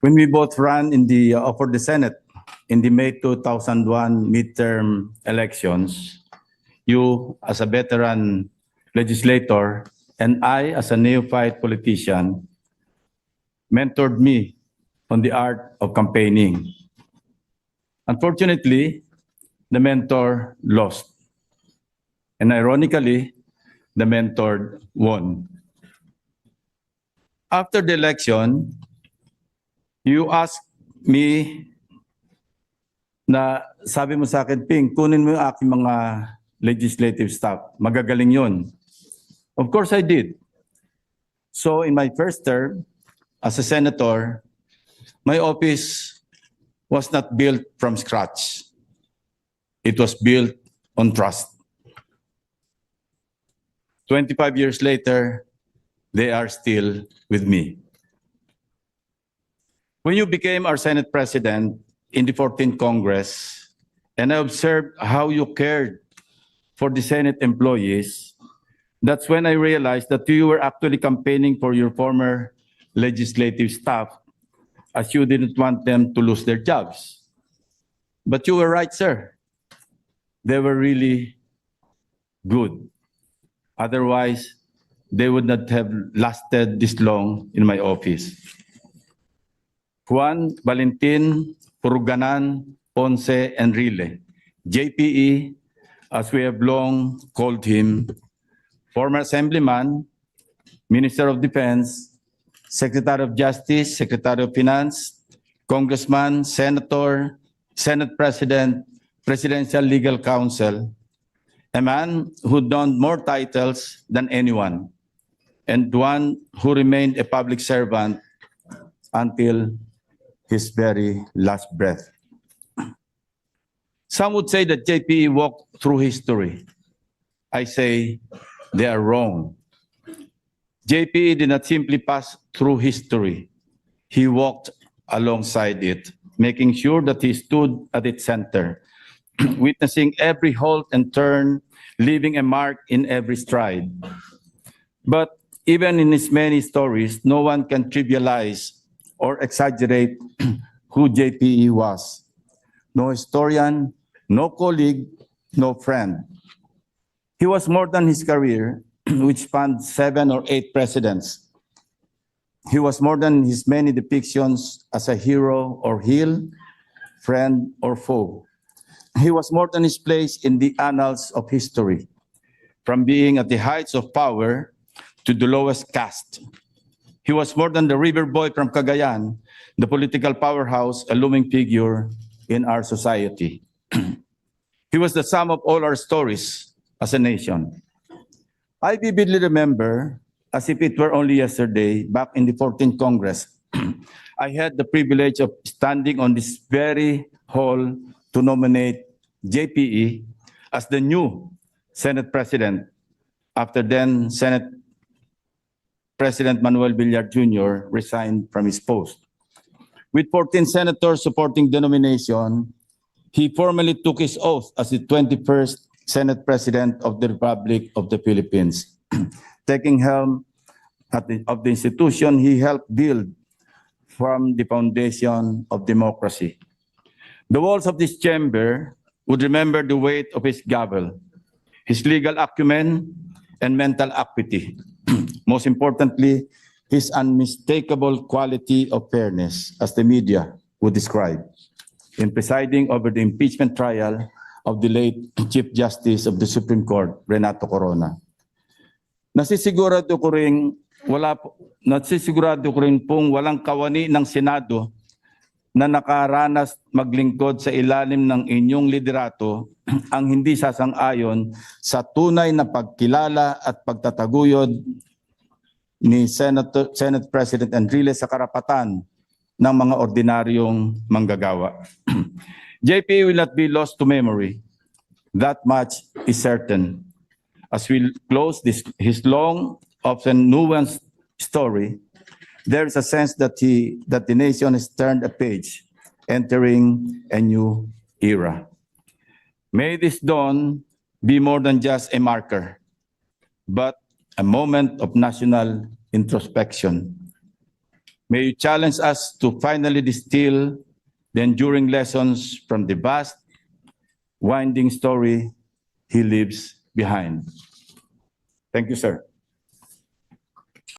When we both ran for the Senate in the May 2001 midterm elections, you as a veteran legislator and I as a neophyte politician mentored me on the art of campaigning. Unfortunately, the mentor lost. And ironically, the mentor won. After the election, you asked me na sabi mo sa akin, Ping, kunin mo yung aking mga legislative staff. Magagaling yun. Of course I did. So in my first term as a senator, my office was not built from scratch. It was built on trust. 25 years later, they are still with me. When you became our Senate President in the 14th Congress, and I observed how you cared for the Senate employees, that's when I realized that you were actually campaigning for your former legislative staff, as you didn't want them to lose their jobs. But you were right, sir. They were really good. Otherwise, they would not have lasted this long in my office. Juan, Valentin, Puruganan, Ponce, Enrile, JPE, as we have long called him, former Assemblyman, Minister of Defense, Secretary of Justice, Secretary of Finance, Congressman, Senator, Senate President, Presidential Legal Counsel, a man who donned more titles than anyone, and one who remained a public servant until his very last breath. Some would say that JPE walked through history. I say they are wrong. JPE did not simply pass through history. He walked alongside it, making sure that he stood at its center, witnessing every halt and turn, leaving a mark in every stride. But even in his many stories, no one can trivialize or exaggerate who JPE was. No historian, no colleague, no friend. He was more than his career, which spanned 7 or 8 presidents. He was more than his many depictions as a hero or heel, friend or foe. He was more than his place in the annals of history, from being at the heights of power to the lowest caste. He was more than the river boy from Cagayan, the political powerhouse, a looming figure in our society. He was the sum of all our stories as a nation. I vividly remember, as if it were only yesterday, back in the 14th Congress, I had the privilege of standing on this very hall to nominate JPE as the new Senate President after then Senate President Manuel Villar Jr. resigned from his post. With 14 senators supporting the nomination, he formally took his oath as the 21st Senate President of the Republic of the Philippines, taking helm of the institution he helped build from the foundation of democracy. The walls of this chamber would remember the weight of his gavel, his legal acumen, and mental acuity. Most importantly, his unmistakable quality of fairness, as the media would describe, in presiding over the impeachment trial of the late Chief Justice of the Supreme Court, Renato Corona. Nasisigurado ko rin pong walang kawani ng Senado na nakaranas maglingkod sa ilalim ng inyong liderato ang hindi sasang-ayon sa tunay na pagkilala at pagtataguyod ni Senate President Enrile sa karapatan ng mga ordinaryong manggagawa. JP will not be lost to memory. That much is certain. As we close his long, often nuanced story, there is a sense that the nation has turned a page, entering a new era. May this dawn be more than just a marker, but a moment of national introspection. May you challenge us to finally distill the enduring lessons from the vast, winding story he leaves behind. Thank you, sir.